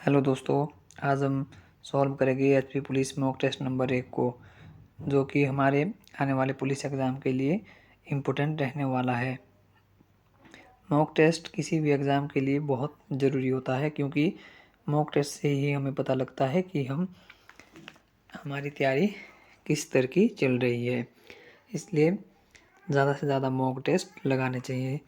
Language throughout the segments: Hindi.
हेलो दोस्तों, आज हम सॉल्व करेंगे HP police mock test number 1 को, जो कि हमारे आने वाले पुलिस एग्ज़ाम के लिए इम्पोर्टेंट रहने वाला है। मॉक टेस्ट किसी भी एग्ज़ाम के लिए बहुत ज़रूरी होता है, क्योंकि मॉक टेस्ट से ही हमें पता लगता है कि हमारी तैयारी किस तरह की चल रही है। इसलिए ज़्यादा से ज़्यादा मॉक टेस्ट लगाने चाहिए।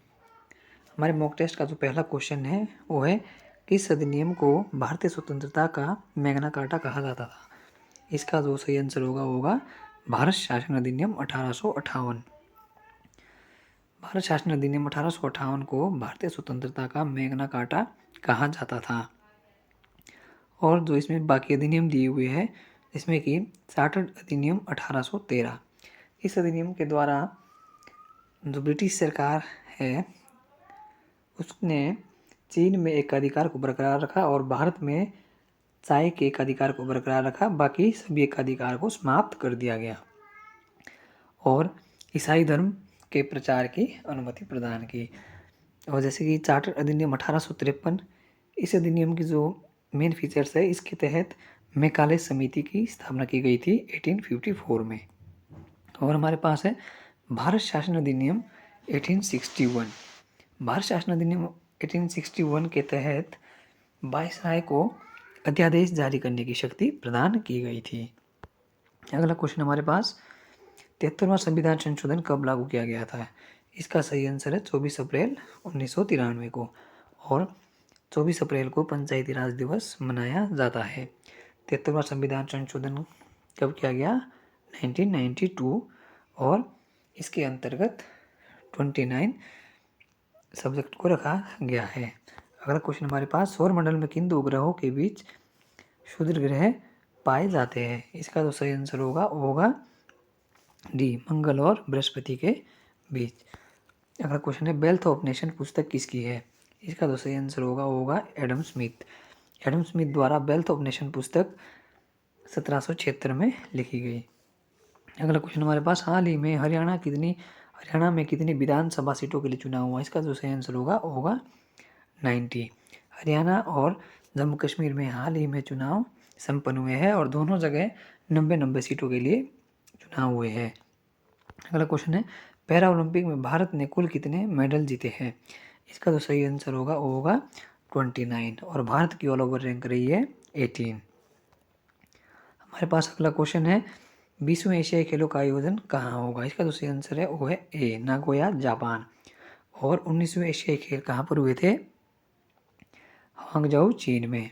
हमारे मॉक टेस्ट का जो पहला क्वेश्चन है वो है, किस अधिनियम को भारतीय स्वतंत्रता का मैग्ना कार्टा कहा जाता था। इसका जो सही आंसर होगा भारत शासन अधिनियम 1858। भारत शासन अधिनियम 1858 को भारतीय स्वतंत्रता का मैग्ना कार्टा कहा जाता था। और जो इसमें बाकी अधिनियम दिए हुए हैं, इसमें कि चार्टर्ड अधिनियम 1813। इस अधिनियम के द्वारा जो ब्रिटिश सरकार है उसने चीन में एकाधिकार को बरकरार रखा और भारत में चाय के एकाधिकार को बरकरार रखा। बाकी सभी एकाधिकार को समाप्त कर दिया गया और ईसाई धर्म के प्रचार की अनुमति प्रदान की। और जैसे कि चार्टर अधिनियम 1853, इस अधिनियम की जो मेन फीचर्स है, इसके तहत मैकाले समिति की स्थापना की गई थी 1854 में। और हमारे पास है भारत शासन अधिनियम 1861। भारत शासन अधिनियम 1861 के तहत वायसराय को अध्यादेश जारी करने की शक्ति प्रदान की गई थी। अगला क्वेश्चन हमारे पास, 73वां संविधान संशोधन कब लागू किया गया था। इसका सही आंसर है 24 अप्रैल 1993 को। और 24 अप्रैल को पंचायती राज दिवस मनाया जाता है। 73वां संविधान संशोधन कब किया गया, 1992। और इसके अंतर्गत 29 सब्जेक्ट को रखा गया है। अगला क्वेश्चन हमारे पास, सौरमंडल में किन दो ग्रहों के बीच क्षुद्र ग्रह पाए जाते हैं। इसका जो सही आंसर होगा डी, मंगल और बृहस्पति के बीच। अगला क्वेश्चन है, वेल्थ ऑफ नेशन पुस्तक किसकी है। इसका जो सही आंसर होगा एडम स्मिथ। एडम स्मिथ द्वारा वेल्थ ऑफ नेशन पुस्तक 1776 में लिखी गई। अगला क्वेश्चन हमारे पास, हाल ही में हरियाणा में कितनी विधानसभा सीटों के लिए चुनाव हुआ। इसका जो सही आंसर होगा 90। हरियाणा और जम्मू कश्मीर में हाल ही में चुनाव संपन्न हुए हैं और दोनों जगह 90 सीटों के लिए चुनाव हुए हैं। अगला क्वेश्चन है, पैरा ओलंपिक में भारत ने कुल कितने मेडल जीते हैं। इसका जो सही आंसर होगा 29 और भारत की ऑल ओवर रैंक रही है 18। हमारे पास अगला क्वेश्चन है, 20वें एशियाई खेलों का आयोजन कहाँ होगा। इसका जो सही आंसर है वो है ए, नागोया जापान। और 19वें एशियाई खेल कहाँ पर हुए थे, हांगझाऊ चीन में।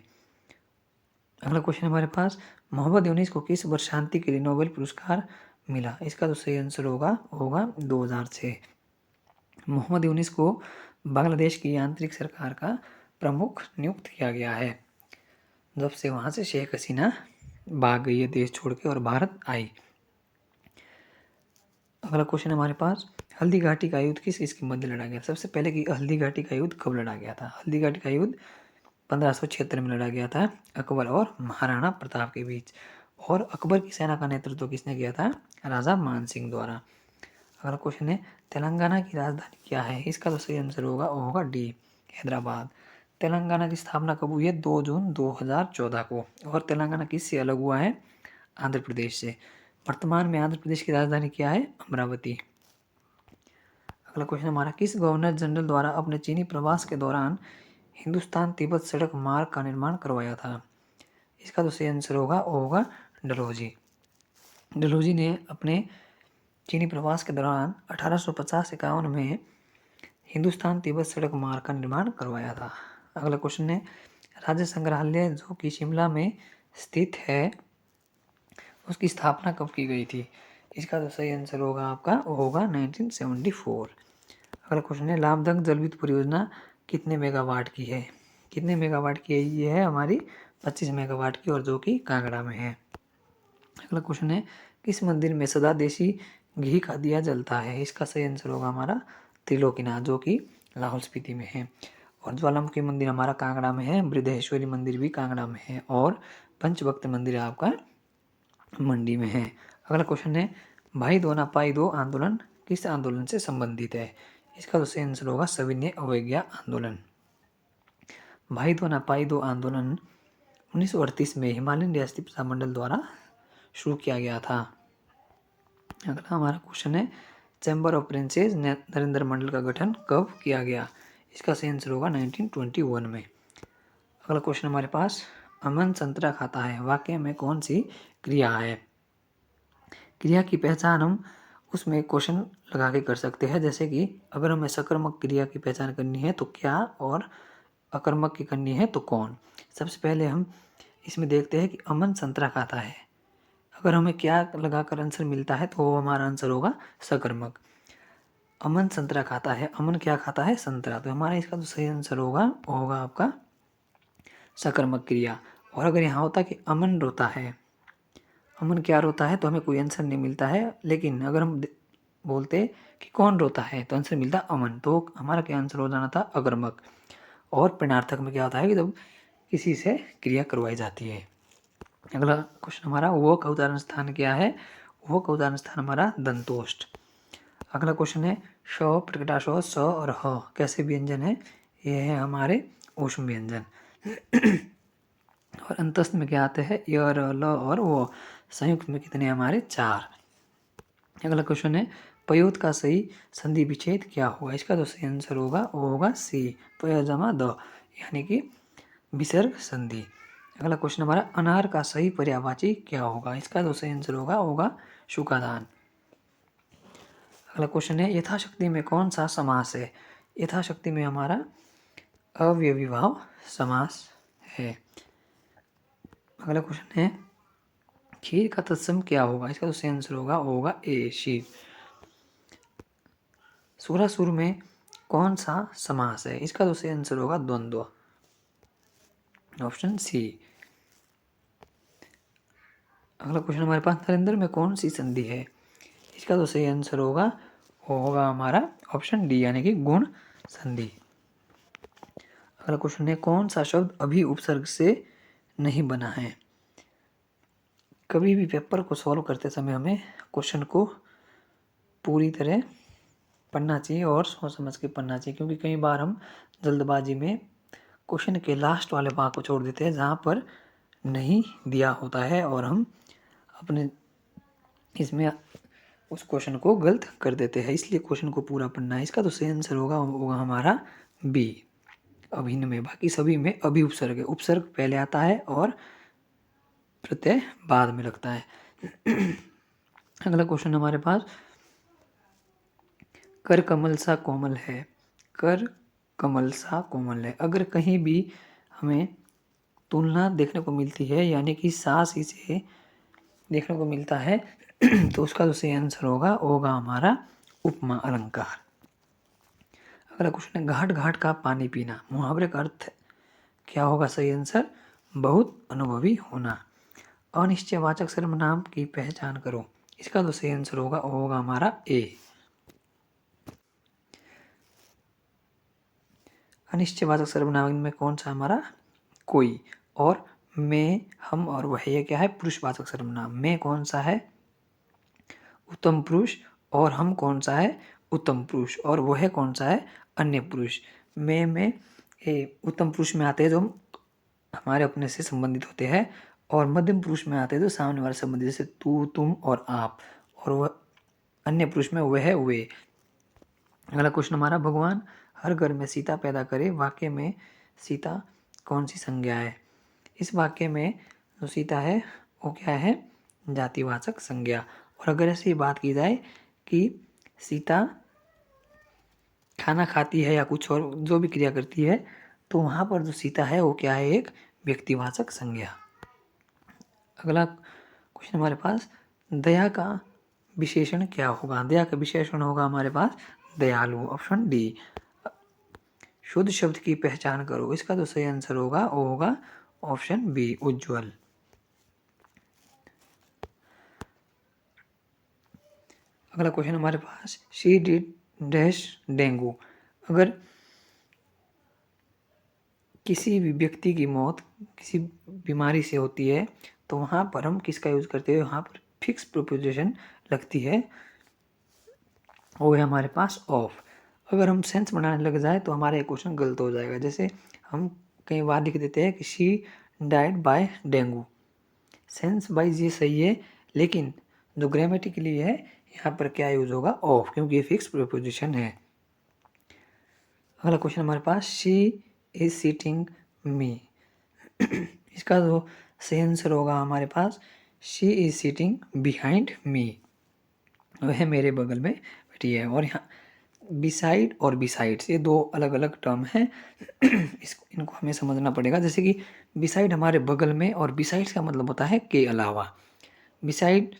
अगला क्वेश्चन हमारे पास, मोहम्मद यूनिस को किस वर्ष शांति के लिए नोबेल पुरस्कार मिला। इसका जो सही आंसर होगा 2006। मोहम्मद यूनिस को बांग्लादेश की आंतरिक सरकार का प्रमुख नियुक्त किया गया है, जब से वहाँ से शेख हसीना भाग गई है देश छोड़ के और भारत आई। अगला क्वेश्चन हमारे पास, हल्दी घाटी का युद्ध किस के मध्य लड़ा गया। सबसे पहले कि हल्दी घाटी का युद्ध कब लड़ा गया था। हल्दी घाटी का युद्ध 1576 में लड़ा गया था अकबर और महाराणा प्रताप के बीच। और अकबर की सेना का नेतृत्व किसने किया था, राजा मान सिंह द्वारा। अगला क्वेश्चन है, तेलंगाना की राजधानी क्या है। इसका तो सही आंसर होगा डी, हैदराबाद। तेलंगाना की स्थापना कब हुई है, 2 जून 2014 को। और तेलंगाना किससे अलग हुआ है, आंध्र प्रदेश से। वर्तमान में आंध्र प्रदेश की राजधानी क्या है, अमरावती। अगला क्वेश्चन हमारा, किस गवर्नर जनरल द्वारा अपने चीनी प्रवास के दौरान हिंदुस्तान तिब्बत सड़क मार्ग का निर्माण करवाया था। इसका तो सही आंसर होगा डलहौजी। डलहौजी ने अपने चीनी प्रवास के दौरान 1850-51 में हिंदुस्तान तिब्बत सड़क मार्ग का निर्माण करवाया था। अगला क्वेश्चन है, राज्य संग्रहालय जो कि शिमला में स्थित है, उसकी स्थापना कब की गई थी। इसका तो सही आंसर होगा 1974। अगला क्वेश्चन है, लामबंद जल विद्युत परियोजना कितने मेगावाट की है। कितने मेगावाट की है, ये है हमारी 25 मेगावाट की, और जो कि कांगड़ा में है। अगला क्वेश्चन है, किस मंदिर में सदा देसी घी का दिया जलता है। इसका सही आंसर होगा हमारा त्रिलोकीनाथ, जो कि लाहौल स्पीति में है। और ज्वालामुखी मंदिर हमारा कांगड़ा में है। बृहदेश्वरी मंदिर भी कांगड़ा में है। और पंचभक्त मंदिर आपका मंडी में है। अगला क्वेश्चन है, भाई दो ना पाई दो आंदोलन किस आंदोलन से संबंधित है। इसका तो सही आंसर होगा सविनय अवज्ञा आंदोलन। भाई दो ना पाई दो आंदोलन 1938 में हिमालयन रियासती प्रसार मंडल द्वारा शुरू किया गया था। अगला हमारा क्वेश्चन है चैम्बर ऑफ प्रिंसेस नरेंद्र मंडल का गठन कब किया गया? इसका सही आंसर होगा 1921 में। अगला क्वेश्चन हमारे पास अमन संतरा खाता है वाक्य में कौन सी क्रिया है? क्रिया की पहचान हम उसमें क्वेश्चन लगा के कर सकते हैं, जैसे कि अगर हमें सकर्मक क्रिया की पहचान करनी है तो क्या, और अकर्मक की करनी है तो कौन। सबसे पहले हम इसमें देखते हैं कि अमन संतरा खाता है। अगर हमें क्या लगाकर आंसर मिलता है तो वो हमारा आंसर होगा सकर्मक। अमन संतरा खाता है, अमन क्या खाता है? संतरा। तो हमारा इसका जो सही आंसर होगा वो होगा आपका सकर्मक क्रिया। और अगर यहाँ होता कि अमन रोता है, अमन क्या रोता है, तो हमें कोई आंसर नहीं मिलता है। लेकिन अगर हम बोलते कि कौन रोता है तो आंसर मिलता अमन, तो हमारा क्या आंसर हो जाना था? अकर्मक। और प्रश्नार्थक में क्या होता है कि जब किसी से क्रिया करवाई जाती है। अगला क्वेश्चन हमारा वो का उदाहरण स्थान क्या है? वो का उदाहरण स्थान हमारा दंतोष्ठ। अगला क्वेश्चन है श, प्रकटाश, स और ह कैसे व्यंजन है? ये है हमारे ऊष्म व्यंजन। और अंतस्थ में क्या आते हैं? य, र, ल और वो। संयुक्त में कितने हमारे? 4। अगला क्वेश्चन है पयोत का सही संधि विच्छेद क्या होगा? इसका जो सही आंसर होगा वो होगा सी, पय जमा द, यानी कि विसर्ग संधि। अगला क्वेश्चन हमारा अनार का सही पर्यायवाची क्या होगा? इसका जो सही आंसर होगा शुकादान। अगला क्वेश्चन है यथाशक्ति में कौन सा समास है? यथाशक्ति में हमारा अव्ययीभाव समास है। अगला क्वेश्चन है खीर का तत्सम क्या होगा? इसका जो सही आंसर होगा ए, शीर। सुरासुर में कौन सा समास है? इसका जो सही आंसर होगा द्वंद्व, ऑप्शन सी। अगला क्वेश्चन हमारे पास नरेंद्र में कौन सी संधि है? इसका जो सही आंसर होगा हमारा ऑप्शन डी, यानी कि गुण संधि। अगला क्वेश्चन है कौन सा शब्द अभी उपसर्ग से नहीं बना है? कभी भी पेपर को सॉल्व करते समय हमें क्वेश्चन को पूरी तरह पढ़ना चाहिए और सोच समझ के पढ़ना चाहिए, क्योंकि कई बार हम जल्दबाजी में क्वेश्चन के लास्ट वाले भाग को छोड़ देते हैं जहाँ पर नहीं दिया होता है और हम अपने इसमें उस क्वेश्चन को गलत कर देते हैं। इसलिए क्वेश्चन को पूरा पढ़ना है। इसका तो सही आंसर होगा हमारा बी, अभिन्न में। बाकी सभी में अभी उपसर्ग है, उपसर्ग पहले आता है और प्रत्यय बाद में लगता है। अगला क्वेश्चन हमारे पास कर कमल सा कोमल है, कर कमल सा कोमल है। अगर कहीं भी हमें तुलना देखने को मिलती है, यानी कि सास इसे देखने को मिलता है, तो उसका जो सही आंसर होगा हमारा उपमा अलंकार। अगला क्वेश्चन है घाट घाट का पानी पीना, मुहावरे का अर्थ क्या होगा? सही आंसर बहुत अनुभवी होना। अनिश्चयवाचक सर्वनाम की पहचान करो, इसका जो सही आंसर होगा हमारा ए। अनिश्चयवाचक सर्वनाम में कौन सा हमारा? कोई। और मैं, हम और वह, ये क्या है? पुरुषवाचक सर्वनाम। मैं कौन सा है? उत्तम पुरुष। और हम कौन सा है? उत्तम पुरुष। और वह कौन सा है? अन्य पुरुष। मैं में उत्तम पुरुष में आते हैं जो हमारे अपने से संबंधित होते हैं, और मध्यम पुरुष में आते हैं जो सामने वाले संबंधित, जैसे तू, तुम और आप। और वह अन्य पुरुष में वह, वे। अगला क्वेश्चन हमारा भगवान हर घर में सीता पैदा करे, वाक्य में सीता कौन सी संज्ञा है? इस वाक्य में जो सीता है वो क्या है? जातिवाचक संज्ञा। और अगर ऐसी बात की जाए कि सीता खाना खाती है या कुछ और जो भी क्रिया करती है, तो वहाँ पर जो सीता है वो क्या है? एक व्यक्तिवाचक संज्ञा। अगला क्वेश्चन हमारे पास दया का विशेषण क्या होगा? दया का विशेषण होगा हमारे पास दयालु, ऑप्शन डी। शुद्ध शब्द की पहचान करो, इसका जो सही आंसर होगा ऑप्शन बी, उज्ज्वल। अगला क्वेश्चन हमारे पास शी डिड डैश डेंगू। अगर किसी भी व्यक्ति की मौत किसी बीमारी से होती है तो वहाँ पर हम किसका यूज़ करते हैं? वहाँ पर फिक्स प्रोपोजिशन लगती है, वो है हमारे पास ऑफ। अगर हम सेंस बनाने लग जाए तो हमारा ये क्वेश्चन गलत हो जाएगा। जैसे हम कई बार लिख देते हैं कि she died by dengue. Sense wise ये सही है, लेकिन जो ग्रामेटिकली है यहाँ पर क्या यूज होगा, ऑफ, क्योंकि ये फिक्स प्रीपोजिशन है। अगला क्वेश्चन हमारे पास, शी इज सीटिंग मी। इसका जो सही आंसर होगा हमारे पास, she is sitting behind me, वह मेरे बगल में बैठी है। और यहाँ बिसाइड और बिसाइड्स ये दो अलग अलग टर्म हैं, इनको हमें समझना पड़ेगा। जैसे कि बिसाइड हमारे बगल में, और बिसाइड्स का मतलब होता है के अलावा। बिसाइड,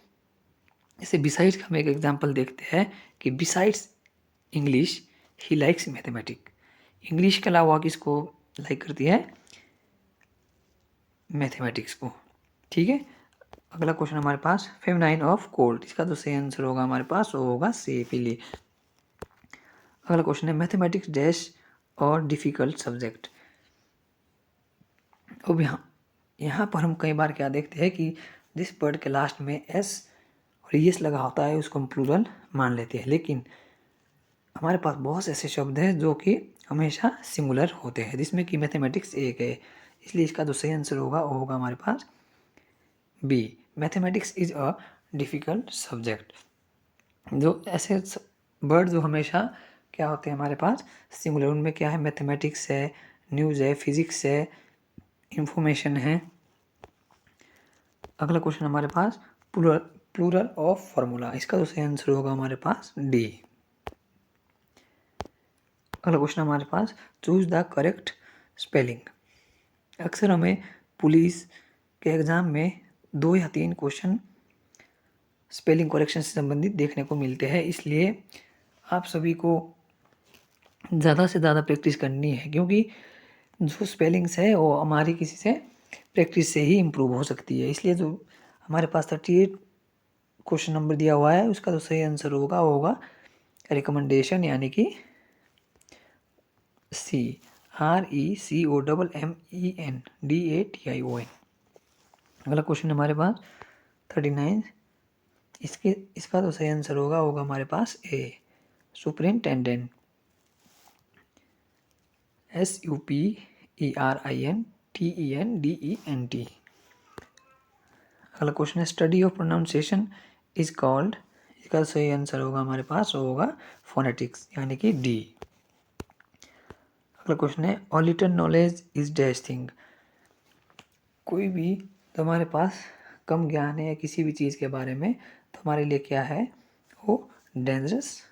जैसे बिसाइड्स का हम एक एग्जांपल देखते हैं कि besides English he likes mathematic. English के अलावा किसको लाइक करती है, मैथमेटिक्स को। ठीक है, अगला क्वेश्चन हमारे पास, फेमिनाइन ऑफ कोल्ड। इसका जो सही आंसर होगा हमारे पास वो होगा सी, पीली। अगला क्वेश्चन है, मैथमेटिक्स डैश और डिफिकल्ट सब्जेक्ट। अब यहाँ पर हम कई बार क्या देखते हैं कि जिस वर्ड के लास्ट में एस और यस लगा होता है उसको हम प्लूरल मान लेते हैं, लेकिन हमारे पास बहुत से ऐसे शब्द हैं जो कि हमेशा सिंगुलर होते हैं, जिसमें कि मैथमेटिक्स एक है। इसलिए इसका जो सही आंसर होगा वो होगा हमारे पास B, mathematics is a difficult subject. जो ऐसे वर्ड जो हमेशा क्या होते हैं हमारे पास सिंगुलर, उनमें क्या है, मैथमेटिक्स है, न्यूज़ है, फिजिक्स है, इंफॉर्मेशन है। अगला क्वेश्चन हमारे पास, प्लूरल ऑफ फार्मूला। इसका जो सही आंसर होगा हमारे पास डी। अगला क्वेश्चन हमारे पास, चूज द करेक्ट स्पेलिंग। अक्सर हमें पुलिस के एग्ज़ाम में 2 या 3 क्वेश्चन स्पेलिंग करेक्शन से संबंधित देखने को मिलते हैं, इसलिए आप सभी को ज़्यादा से ज़्यादा प्रैक्टिस करनी है, क्योंकि जो स्पेलिंग्स है वो हमारी किसी से प्रैक्टिस से ही इम्प्रूव हो सकती है। इसलिए जो हमारे पास 38 क्वेश्चन नंबर दिया हुआ है उसका जो सही आंसर होगा वो होगा रिकमेंडेशन, यानी कि सी, RECOMMENDATION। अगला क्वेश्चन हमारे पास 39, इसका तो सही आंसर होगा हमारे पास ए, सुपरिंटेंडेंट, SUPERINTENDENT। अगला क्वेश्चन है, study of pronunciation is called. इसका सही आंसर होगा हमारे पास होगा फोनेटिक्स, यानी कि डी। अगला क्वेश्चन है, all little knowledge is dash thing. कोई भी तो हमारे पास कम ज्ञान है किसी भी चीज़ के बारे में तो हमारे लिए क्या है, वो डेंजरस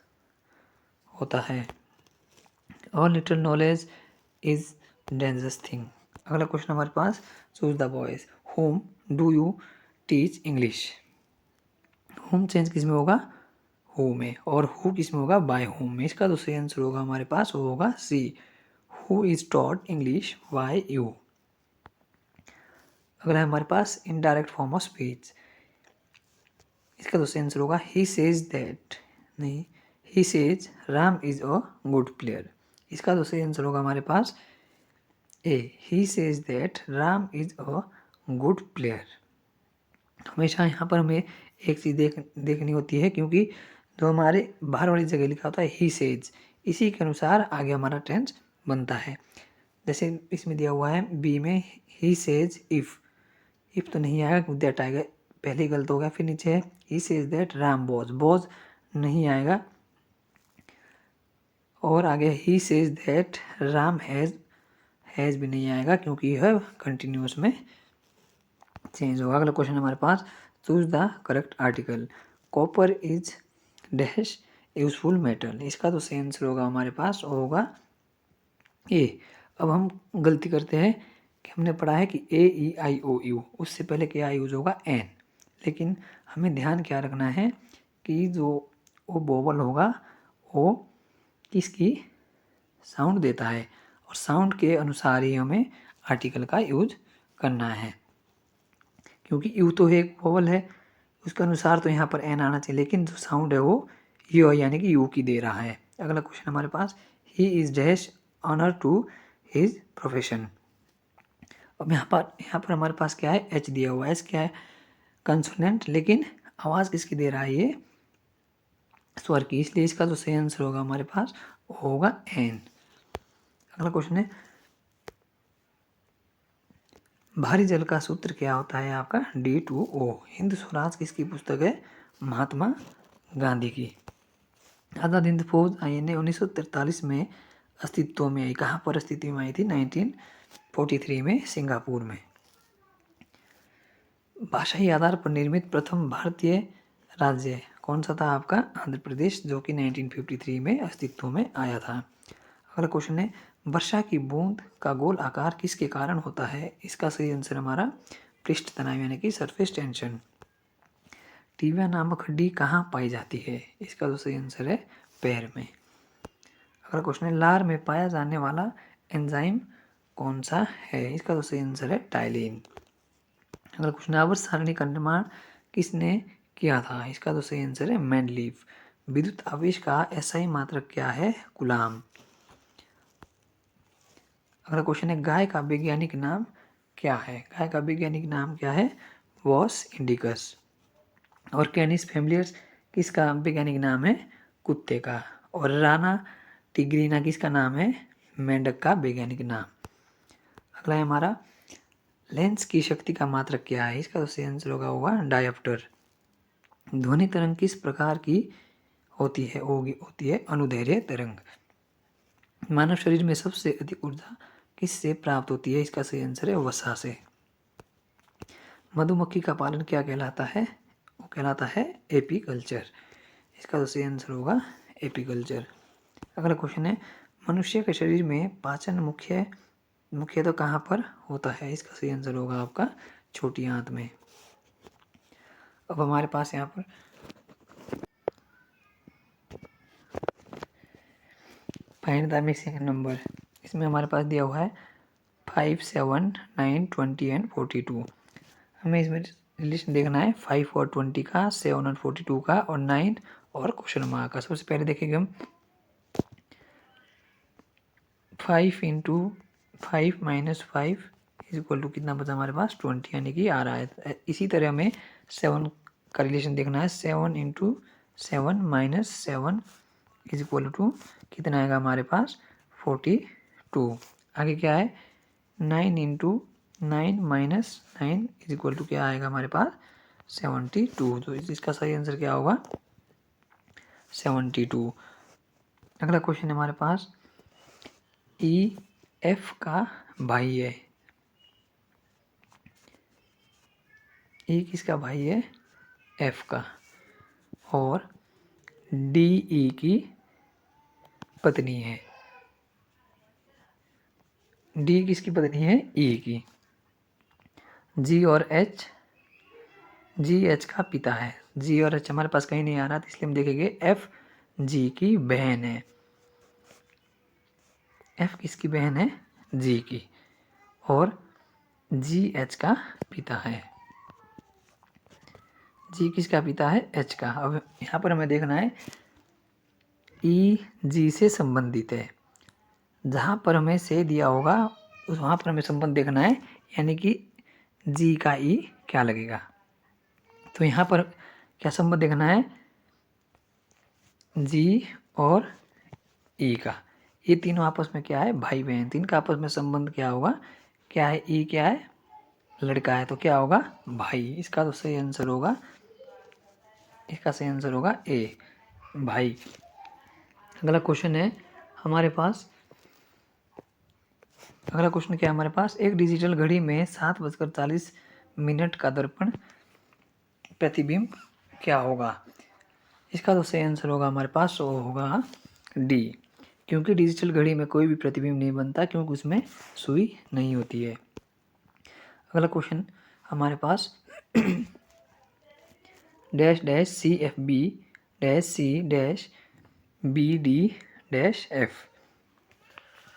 होता है। All little knowledge is dangerous thing. अगला क्वेश्चन हमारे पास, choose the voice, whom do you teach English. Whom change किस में होगा, हु में, और हु किस में होगा, बाय होम में। इसका तो सही आंसर होगा हमारे पास वो होगा C, who is taught English by you. अगला है हमारे पास इनडायरेक्ट फॉर्म ऑफ स्पीच। इसका तो सही आंसर होगा ही सेज दैट, नहीं, he says Ram is a good player. इसका तो सही आंसर होगा हमारे पास A, he says that Ram is a good player. हमेशा यहाँ पर हमें एक चीज़ देखनी होती है, क्योंकि जो हमारे बाहर वाली जगह लिखा होता है ही सेज, इसी के अनुसार आगे हमारा टेंस बनता है। जैसे इसमें दिया हुआ है बी में, ही सेज इफ़ तो नहीं आएगा, दैट आएगा, पहले गलत हो गया। फिर नीचे है ही सेज दैट राम बोज नहीं आएगा, और आगे ही सेज दैट राम हैज़ भी नहीं आएगा, क्योंकि यह कंटिन्यूस में चेंज होगा। अगला क्वेश्चन हमारे पास, choose the correct article. Copper is dash useful metal. इसका तो सही आंसर होगा हमारे पास होगा ए। अब हम गलती करते हैं कि हमने पढ़ा है कि AEIOU, उससे पहले क्या यूज होगा, एन। लेकिन हमें ध्यान क्या रखना है कि जो वो वोवल होगा वो किसकी साउंड देता है, और साउंड के अनुसार ही हमें आर्टिकल का यूज करना है। क्योंकि यू तो एक वोवल है, उसके अनुसार तो यहाँ पर एन आना चाहिए, लेकिन जो साउंड है वो यू यानी कि यू की दे रहा है। अगला क्वेश्चन हमारे पास, he is dash honour to his profession. अब यहाँ पर हमारे पास क्या है, एच दिया हुआ है, एच क्या है, कंसोनेंट, लेकिन आवाज़ किसकी दे रहा है, ये स्वर की, इसलिए इसका जो सही आंसर होगा हमारे पास होगा एन। अगला क्वेश्चन है, भारी जल का सूत्र क्या होता है आपका D2O। हिंद स्वराज किसकी पुस्तक है? महात्मा गांधी की। आज़ाद हिंद फौज INA 1943 में अस्तित्व में आई। कहाँ पर अस्तित्व में आई थी? 1943 में सिंगापुर में। भाषाई आधार पर निर्मित प्रथम भारतीय राज्य कौन सा था आपका? आंध्र प्रदेश, जो कि 1953 में अस्तित्व में आया था। अगला क्वेश्चन है, वर्षा की बूंद का गोल आकार किसके कारण होता है? इसका सही आंसर हमारा पृष्ठ तनाव यानी कि सरफेस टेंशन। टीबिया नामक हड्डी कहाँ पाई जाती है? इसका तो सही आंसर है पैर में। अगला क्वेश्चन है, लार में पाया जाने वाला एंजाइम कौन सा है? इसका तो सही आंसर है टाइलिन। अगला क्वेश्चन है, आवर्त सारणी का निर्माण किसने किया था? इसका तो सही आंसर है मेंडलीव। विद्युत आवेश का SI मात्रक क्या है? कूलाम। अगला क्वेश्चन है, गाय का वैज्ञानिक नाम क्या है? गाय का वैज्ञानिक नाम क्या है? Bos indicus. और कैनिस फैमिलियर्स किसका वैज्ञानिक नाम है? कुत्ते का। और राना टिग्रीना किसका नाम है? मेंढक का वैज्ञानिक नाम। अगला है हमारा, लेंस की शक्ति का मात्रक क्या है? इसका तो सही आंसर होगा डायोप्टर। ध्वनि तरंग किस प्रकार की होती है? अनुदैर्घ्य तरंग। मानव शरीर में सबसे अधिक ऊर्जा किससे प्राप्त होती है? इसका सही आंसर है वसा से। मधुमक्खी का पालन क्या कहलाता है? वो कहलाता है एपीकल्चर। इसका तो सही आंसर होगा एपीकल्चर। अगला क्वेश्चन है, मनुष्य के शरीर में पाचन मुख्यतः कहाँ पर होता है? इसका सही आंसर होगा आपका छोटी आंत में। अब हमारे पास यहाँ पर फाइंड द मिसिंग नंबर, इसमें हमारे पास दिया हुआ है 5, 7, 9, 20 एंड 42। हमें इसमें रिलेशन देखना है 5 और 20 का, 7 और 42 का, और 9 और क्वेश्चन मार्क का। सबसे पहले देखेंगे हम 5 × 5 - 5 इक्वल टू कितना बचा हमारे पास? 20, यानी कि आ रहा है। इसी तरह हमें 7 का रिलेशन देखना है। 7 × 7 - 7 इक्वल टू कितना आएगा हमारे पास? 42। आगे क्या है? 9 × 9 - 9 इक्वल टू क्या आएगा हमारे पास? 72। तो इसका सही आंसर क्या होगा? 72। अगला क्वेश्चन है हमारे पास, EF का भाई है। E किसका भाई है? F का। और DE की पत्नी है। D किसकी पत्नी है? E की। G और H, GH का पिता है। G और H हमारे पास कहीं नहीं आ रहा, तो इसलिए हम देखेंगे F G की बहन है। F किसकी बहन है? G की। और GH का पिता है। G किसका पिता है? H का। अब यहाँ पर हमें देखना है E G से संबंधित है। जहाँ पर हमें से दिया होगा वहाँ पर हमें संबंध देखना है, यानी कि G का E क्या लगेगा। तो यहाँ पर क्या संबंध देखना है? G और E का। ये तीनों आपस में क्या है? भाई बहन। तीन का आपस में संबंध क्या होगा? क्या है? E क्या है? लड़का है, तो क्या होगा? भाई। इसका तो सही आंसर होगा, इसका सही आंसर होगा A, भाई। अगला क्वेश्चन है हमारे पास, अगला क्वेश्चन क्या है हमारे पास? एक डिजिटल घड़ी में 7:40 का दर्पण प्रतिबिंब क्या होगा? इसका तो सही आंसर होगा हमारे पास वो होगा D, क्योंकि डिजिटल घड़ी में कोई भी प्रतिबिंब नहीं बनता, क्योंकि उसमें सुई नहीं होती है। अगला क्वेश्चन हमारे पास dash dash CFB dash C dash BD dash F।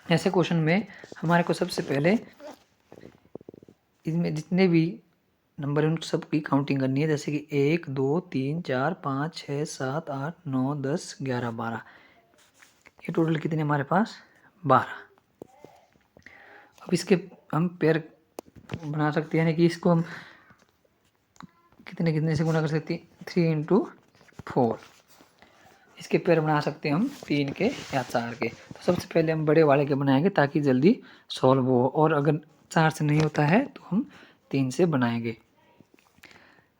ऐसे क्वेश्चन में हमारे को सबसे पहले इसमें जितने भी नंबर हैं उन सबकी काउंटिंग करनी है, जैसे कि 1, 2, 3, 4, 5, 6, 7, 8, 9, 10, 11, 12। ये टोटल कितने हमारे पास? 12। अब इसके हम पेयर बना सकते हैं, यानी कि इसको हम कितने कितने से गुना कर सकते हैं? 3 × 4। इसके पेयर बना सकते हैं हम 3 के या 4 के। तो सबसे पहले हम बड़े वाले के बनाएंगे ताकि जल्दी सॉल्व हो, और अगर 4 से नहीं होता है तो हम 3 से बनाएंगे।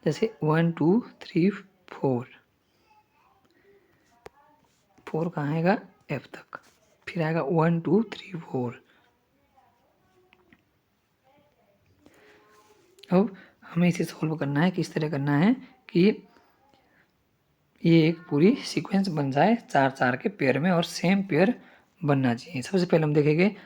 जैसे 1 2 3 4, 4 कहाँ आएगा F तक, फिर आएगा 1 2 3 4। अब हमें इसे सॉल्व करना है। किस तरह करना है कि ये एक पूरी सीक्वेंस बन जाए 4 4 के पेयर में, और सेम पेयर बनना चाहिए। सबसे पहले हम देखेंगे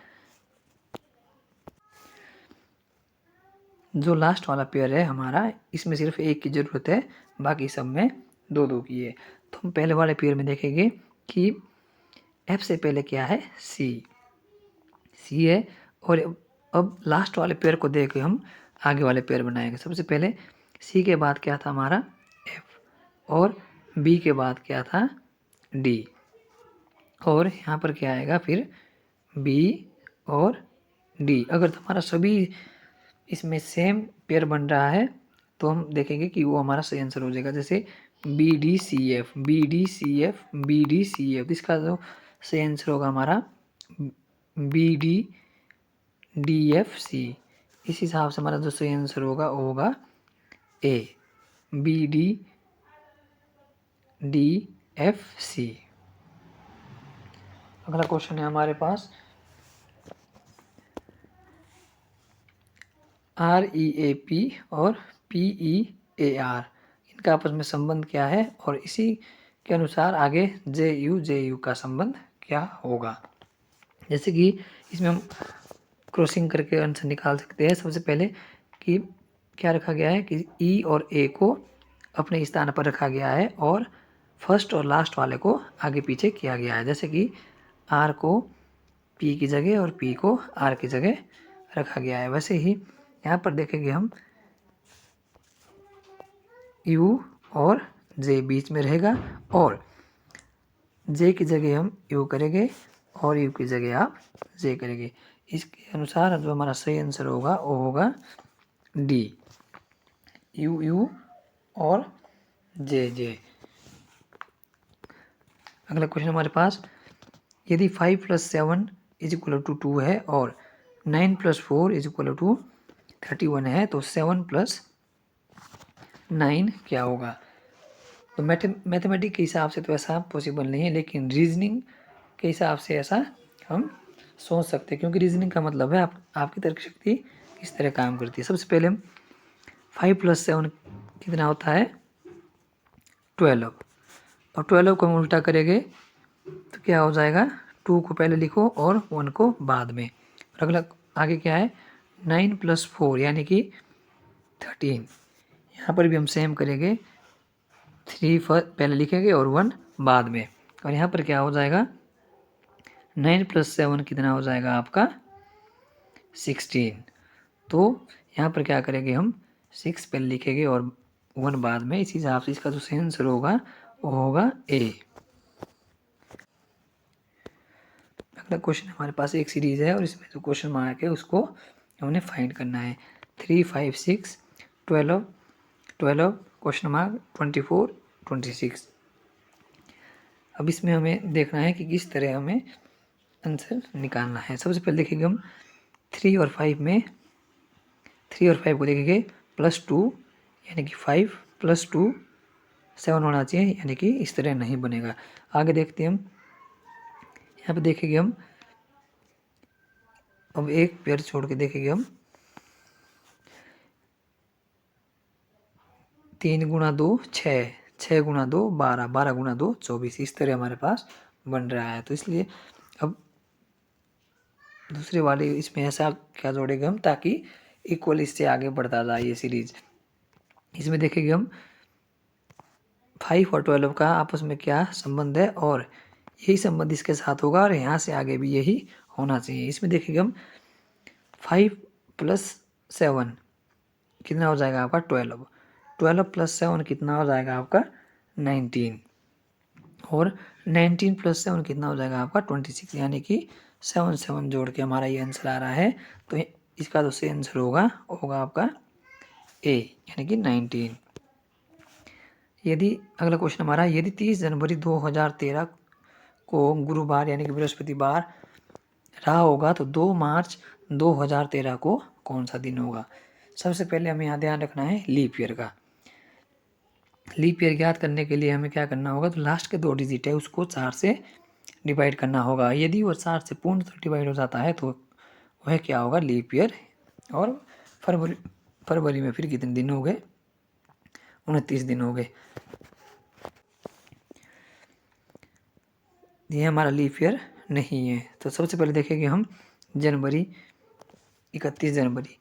जो लास्ट वाला पेयर है हमारा, इसमें सिर्फ एक की ज़रूरत है, बाकी सब में 2 2 की है। तो हम पहले वाले पेयर में देखेंगे कि F से पहले क्या है, C है, और अब लास्ट वाले पेयर को देख के हम आगे वाले पेयर बनाएंगे। सबसे पहले C के बाद क्या था हमारा F, और B के बाद क्या था D, और यहाँ पर क्या आएगा फिर B और D। अगर हमारा सभी इसमें सेम पेयर बन रहा है तो हम देखेंगे कि वो हमारा सही आंसर हो जाएगा। जैसे BDCF, BDCF, BDCF, इसका जो सही आंसर होगा हमारा BDDFC। इस हिसाब से हमारा जो सही आंसर होगा वो होगा A, BDDFC। अगला क्वेश्चन है हमारे पास REAP और PEAR, इनका आपस में संबंध क्या है, और इसी के अनुसार आगे JU का संबंध क्या होगा। जैसे कि इसमें हम क्रॉसिंग करके आंसर निकाल सकते हैं। सबसे पहले कि क्या रखा गया है कि E और A को अपने स्थान पर रखा गया है, और फर्स्ट और लास्ट वाले को आगे पीछे किया गया है। जैसे कि R को P की जगह और P को R की जगह रखा गया है। वैसे ही यहाँ पर देखेंगे हम U और J बीच में रहेगा, और J की जगह हम U करेंगे और U की जगह आप J करेंगे। इसके अनुसार जो हमारा सही आंसर होगा वो होगा D, U और J। अगला क्वेश्चन हमारे पास, यदि 5 + 7 = 2 है और 9 + 4 = 31 है तो 7 + 9 क्या होगा। तो मैथमेटिक के हिसाब से तो ऐसा पॉसिबल नहीं है, लेकिन रीजनिंग के हिसाब से ऐसा हम सोच सकते हैं, क्योंकि रीजनिंग का मतलब है आपकी तर्क शक्ति किस तरह काम करती है। सबसे पहले हम 5 + 7 कितना होता है 12, और 12 को हम उल्टा करेंगे तो क्या हो जाएगा, 2 को पहले लिखो और 1 को बाद में। और अगला आगे क्या है 9 + 4 यानी कि 13। यहाँ पर भी हम सेम करेंगे, 3 पहले लिखेंगे और 1 बाद में। और यहाँ पर क्या हो जाएगा 9 + 7 कितना हो जाएगा आपका 16। तो यहाँ पर क्या करेंगे हम 6 पहले लिखेंगे और 1 बाद में। इसी हिसाब से इसका जो सही आंसर होगा वो होगा A। अगला क्वेश्चन हमारे पास एक सीरीज है और इसमें जो क्वेश्चन मार्क है उसको हमने फाइंड करना है। 3 5 6 12 12 क्वेश्चन मार्क 24 26। अब इसमें हमें देखना है कि किस तरह हमें आंसर निकालना है। सबसे पहले देखेंगे हम 3 और 5 में, 3 और 5 को देखेंगे +2 यानी कि 5 + 2 7 होना चाहिए, यानी कि इस तरह नहीं बनेगा। आगे देखते हैं हम, यहाँ पे देखेंगे हम, अब एक पेयर छोड़ के देखेंगे हम 3 × 2 6, 6 × 2 12, 12 × 2 24, इस तरह हमारे पास बन रहा है। तो इसलिए अब दूसरे वाले इसमें ऐसा क्या जोड़ेंगे हम ताकि इक्वल इससे आगे बढ़ता जाए ये सीरीज। इसमें देखेंगे हम 5 और 12 का आपस में क्या संबंध है, और यही संबंध इसके साथ होगा, और यहाँ से आगे भी यही होना चाहिए। इसमें देखेंगे हम 5 + 7 कितना हो जाएगा आपका 12, 12 + 7 कितना हो जाएगा आपका 19, और 19 + 7 कितना हो जाएगा आपका 26, यानी कि 7 7 जोड़ के हमारा ये आंसर आ रहा है। तो इसका जो सही आंसर होगा आपका A यानी कि 19। यदि अगला क्वेश्चन हमारा, यदि 30 जनवरी 2013 को गुरुवार यानी कि बृहस्पतिवार रहा होगा तो 2 मार्च 2013 को कौन सा दिन होगा। सबसे पहले हमें यहाँ ध्यान रखना है लीप ईयर का। लीप ईयर ज्ञात करने के लिए हमें क्या करना होगा, तो लास्ट के 2 डिजिट है उसको 4 से डिवाइड करना होगा। यदि वो 4 से पूर्णतः डिवाइड हो जाता है तो वह क्या होगा, लीप ईयर। और फरवरी में फिर कितने दिन हो गए, 29 दिन हो गए। ये हमारा लीप ईयर नहीं है। तो सबसे पहले देखेंगे हम जनवरी, 31 जनवरी,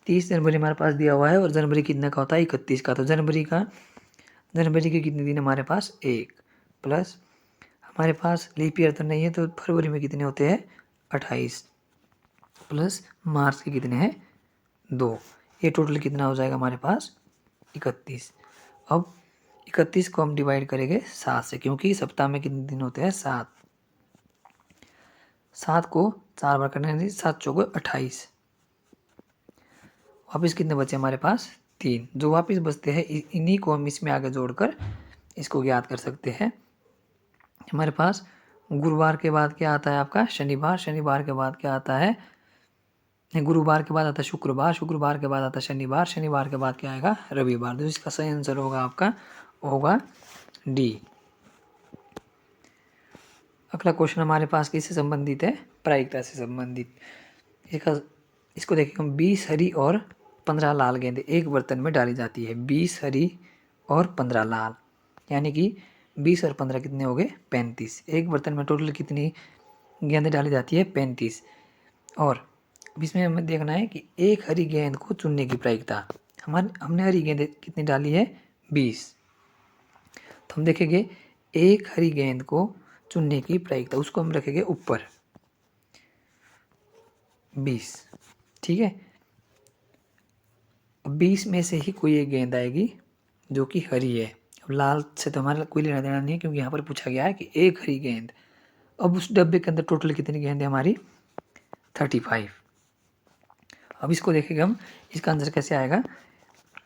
30 जनवरी हमारे पास दिया हुआ है और जनवरी कितने का होता है, 31 का। तो जनवरी के कितने दिन हमारे पास, 1 प्लस हमारे पास लीप ईयर तो नहीं है तो फरवरी में कितने होते हैं, 28 प्लस मार्च के कितने हैं, 2। ये टोटल कितना हो जाएगा हमारे पास, 31। अब 31 को हम डिवाइड करेंगे 7 से, क्योंकि सप्ताह में कितने दिन होते हैं, 7। 7 को 4 बार करने से 7 चौको 28। वापिस कितने बचे हमारे पास, 3। जो वापिस बचते हैं इन्हीं को हम इसमें आगे जोड़कर इसको ज्ञात कर सकते हैं। हमारे पास गुरुवार के बाद क्या आता है आपका, शनिवार। शनिवार के बाद क्या आता है, गुरुवार के बाद आता है शुक्रवार। शुक्रवार के बाद आता है शनिवार। शनिवार के बाद क्या आएगा, रविवार। तो इसका सही आंसर होगा आपका, होगा डी। अगला क्वेश्चन हमारे पास किससे संबंधित है, प्रायिकता से संबंधित। इसको देखें हम, 20 हरी और 15 लाल गेंदें एक बर्तन में डाली जाती है। 20 हरी और 15 लाल, यानी कि 20 और 15 कितने हो गए, 35। एक बर्तन में टोटल कितनी गेंदें डाली जाती है, 35। और इसमें हमें देखना है कि एक हरी गेंद को चुनने की प्रायिकता। हमने हरी गेंद कितनी डाली है, 20। तो हम देखेंगे एक हरी गेंद को चुनने की प्रायिकता, उसको हम रखेंगे ऊपर 20। ठीक है, 20 में से ही कोई एक गेंद आएगी जो कि हरी है। अब लाल से तो हमारा कोई लेना देना नहीं है, क्योंकि यहाँ पर पूछा गया है कि एक हरी गेंद। अब उस डब्बे के अंदर टोटल कितनी गेंद है हमारी, 35। अब इसको देखेंगे हम, इसका आंसर कैसे आएगा।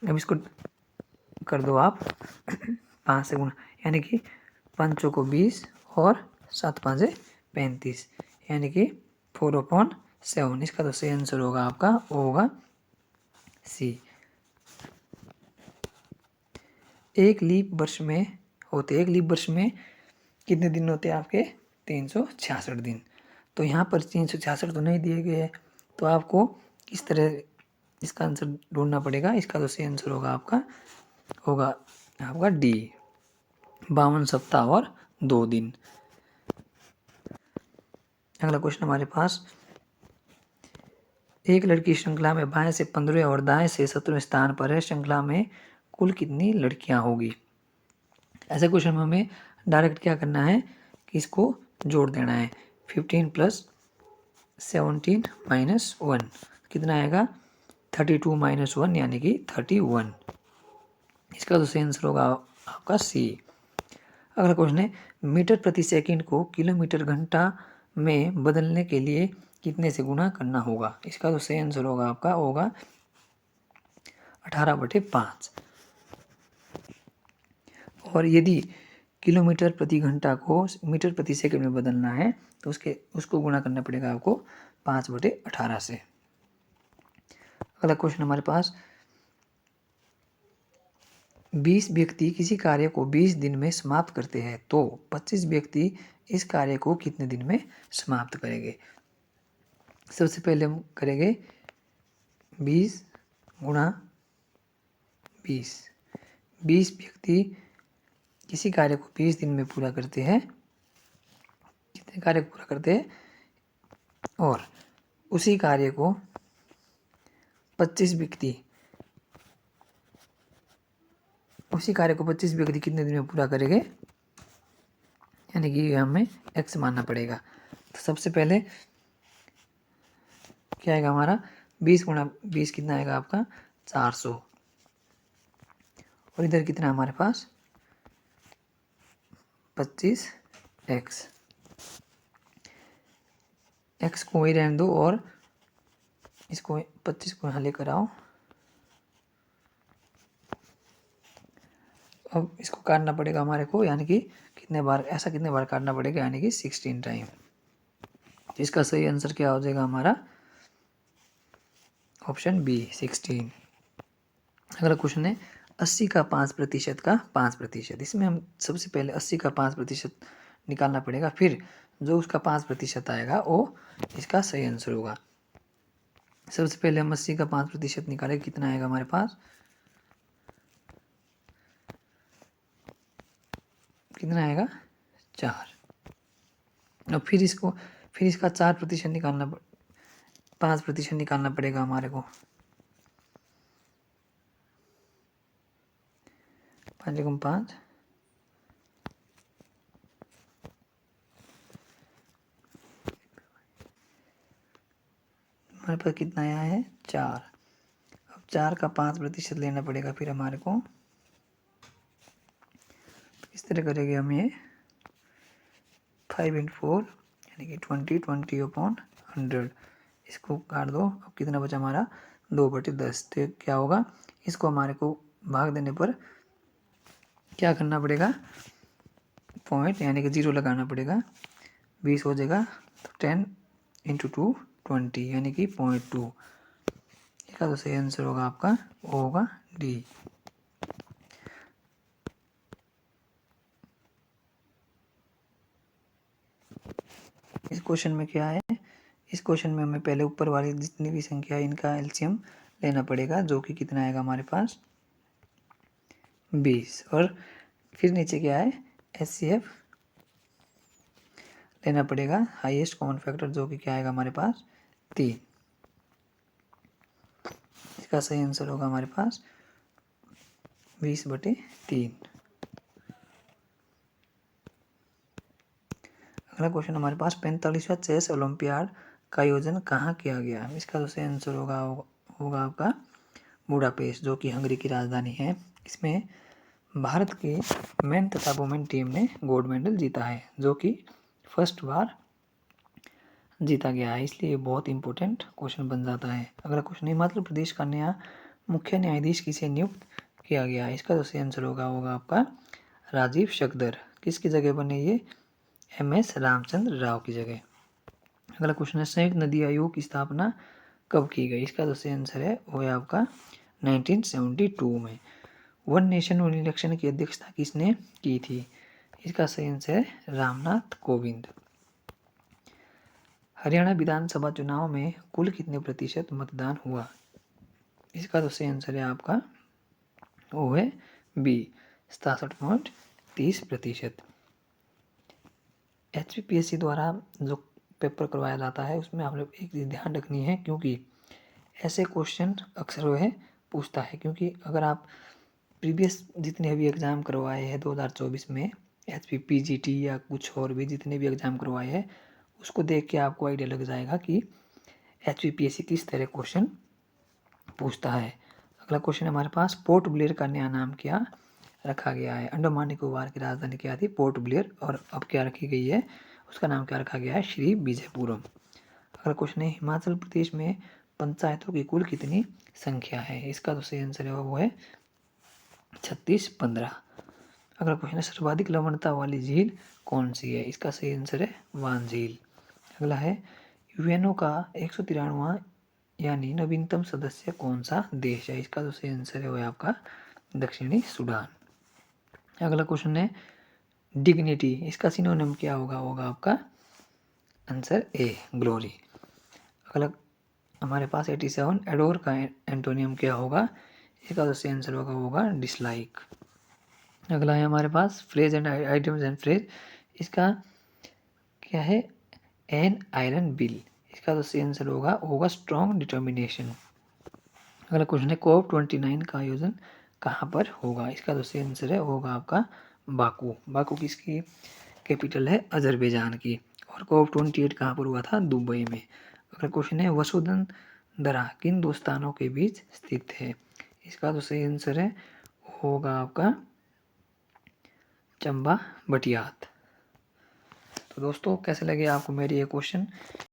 अब इसको कर दो आप 5 से गुना, यानी कि 5 को 20 और 7 5 35, यानी कि 4/7। इसका तो सही आंसर होगा आपका, वो होगा सी। एक लीप वर्ष में कितने दिन होते हैं आपके, 366 दिन। तो यहाँ पर 366 तो नहीं दिए गए हैं, तो आपको किस तरह इसका आंसर ढूंढना पड़ेगा। इसका तो सही आंसर होगा आपका डी, 52 सप्ताह और 2 दिन। अगला क्वेश्चन हमारे पास, एक लड़की श्रृंखला में बाएं से 15वें और दाएं से 17वें स्थान पर है। श्रृंखला में कुल कितनी लड़कियां होगी। ऐसे क्वेश्चन में हमें डायरेक्ट क्या करना है कि इसको जोड़ देना है। 15 + 17 - 1 कितना आएगा, 32 - 1 यानी कि 31। इसका तो सही आंसर होगा आपका सी। अगला क्वेश्चन है, मीटर प्रति सेकंड को किलोमीटर घंटा में बदलने के लिए कितने से गुणा करना होगा। इसका तो सही आंसर होगा आपका, होगा 18/5। और यदि किलोमीटर प्रति घंटा को मीटर प्रति सेकंड में बदलना है तो उसको गुणा करना पड़ेगा आपको 5/18 से। अगला क्वेश्चन हमारे पास, 20 व्यक्ति किसी कार्य को 20 दिन में समाप्त करते हैं तो 25 व्यक्ति इस कार्य को कितने दिन में समाप्त करेंगे। सबसे पहले हम करेंगे 20 × 20। 20 व्यक्ति किसी कार्य को 20 दिन में पूरा करते हैं, कितने कार्य को पूरा करते हैं, और उसी कार्य को 25 व्यक्ति कितने दिन में पूरा करेंगे, यानी कि हमें x मानना पड़ेगा। तो सबसे पहले क्या आएगा हमारा, 20 × 20 कितना आएगा आपका, 400। और इधर कितना हमारे पास, 25x। x को वही रहने दो और इसको 25 को यहाँ लेकर आओ। अब इसको काटना पड़ेगा हमारे को, यानी कि कितने बार काटना पड़ेगा, यानी कि 16 टाइम। तो इसका सही आंसर क्या हो जाएगा हमारा? Option B 16। अगला क्वेश्चन है 80 का 5% का 5%। इसमें हम सबसे पहले 80 का 5% निकालना पड़ेगा, फिर जो उसका 5% आएगा वो इसका सही आंसर होगा। सबसे पहले हम 80 का 5% निकालें, कितना आएगा हमारे पास? कितना आएगा? 4। और फिर इसका 4% निकालना, 5% निकालना पड़ेगा हमारे को। 5 × 5 हमारे पास कितना आया है? 4। अब 4 का 5% लेना पड़ेगा फिर हमारे को। किस तरह करेंगे हम ये? 5 × 4 यानी कि 20/100। इसको काट दो। अब कितना बचा हमारा? 2/10। तो क्या होगा? इसको हमारे को भाग देने पर क्या करना पड़ेगा? पॉइंट यानी कि 0 लगाना पड़ेगा। 20 हो जाएगा तो 10 × 2 20 यानी कि 0.2। इसका तो सही आंसर होगा आपका, वो होगा डी। इस क्वेश्चन में क्या है? इस क्वेश्चन में हमें पहले ऊपर वाली जितनी भी संख्या है इनका एलसीएम लेना पड़ेगा, जो कि कितना आएगा हमारे पास? 20। और फिर नीचे क्या है? एचसीएफ लेना पड़ेगा, हाईएस्ट कॉमन फैक्टर, जो कि क्या आएगा हमारे पास? 3। इसका सही आंसर होगा हमारे पास 20/3। अगला क्वेश्चन हमारे पास 45वां चेस ओलंपियाड का आयोजन कहाँ किया गया? इसका तो सही आंसर होगा आपका बुडापेस्ट, जो कि हंगरी की राजधानी है। इसमें भारत के मेन तथा वुमेन टीम ने गोल्ड मेडल जीता है, जो कि फर्स्ट बार जीता गया है, इसलिए बहुत इंपॉर्टेंट क्वेश्चन बन जाता है। अगला क्वेश्चन, हिमाचल प्रदेश का नया मुख्य न्यायाधीश किसे नियुक्त किया गया है? इसका तो सही आंसर होगा आपका राजीव शकदर। किसकी जगह बने ये? MS रामचंद्र राव की जगह। अगला क्वेश्चन है संयुक्त नदी आयोग की स्थापना कब की गई? इसका तो सही आंसर है वो है आपका 1972 में। वन नेशन वन इलेक्शन की अध्यक्षता किसने की थी? इसका सही आंसर है रामनाथ कोविंद। हरियाणा विधानसभा चुनाव में कुल कितने प्रतिशत मतदान हुआ? इसका तो सही आंसर है आपका वो है बी 67.30%। HPPSC द्वारा जो पेपर करवाया जाता है उसमें आप लोग एक चीज़ ध्यान रखनी है, क्योंकि ऐसे क्वेश्चन अक्सर वह पूछता है। क्योंकि अगर आप प्रीवियस जितने भी एग्ज़ाम करवाए हैं 2024 में HPPGT या कुछ और भी जितने भी एग्ज़ाम करवाए हैं, उसको देख के आपको आइडिया लग जाएगा कि HPPSC किस तरह क्वेश्चन पूछता है। अगला क्वेश्चन हमारे पास पोर्ट ब्लेयर का नया नाम क्या रखा गया है? अंडमान निकोबार की राजधानी क्या थी? पोर्ट ब्लेयर, और अब क्या रखी गई है? उसका नाम क्या रखा गया है? श्री विजयपुरम। अगला क्वेश्चन है हिमाचल प्रदेश में पंचायतों की कुल कितनी संख्या है? इसका तो सही आंसर है वो है 36-15। अगला क्वेश्चन है सर्वाधिक लवणता वाली झील कौन सी है? इसका सही आंसर है वान झील। अगला है यूएनओ का 193वां यानी नवीनतम सदस्य कौन सा देश है? इसका तो सही आंसर है वो है आपका दक्षिणी सूडान। अगला क्वेश्चन है डिग्निटी, इसका सिनोनिम क्या होगा आपका आंसर ए ग्लोरी। अगला हमारे पास 87 एडोर का एंटोनियम क्या होगा? इसका तो सही आंसर होगा डिसलाइक। अगला है हमारे पास phrase and items and phrase, इसका क्या है? An iron bill. इसका तो सही आंसर होगा स्ट्रॉन्ग डिटर्मिनेशन। अगला क्वेश्चन है COP29 का आयोजन कहाँ पर होगा? इसका तो सही आंसर है होगा आपका बाकू। बाकू किसकी कैपिटल है? अजरबैजान की। और COP28 कहाँ पर हुआ था? दुबई में। अगला क्वेश्चन है वसुंधरा किन दो स्थानों के बीच स्थित है? इसका तो सही आंसर है होगा आपका चंबा बटियात। तो दोस्तों कैसे लगे आपको मेरे ये क्वेश्चन?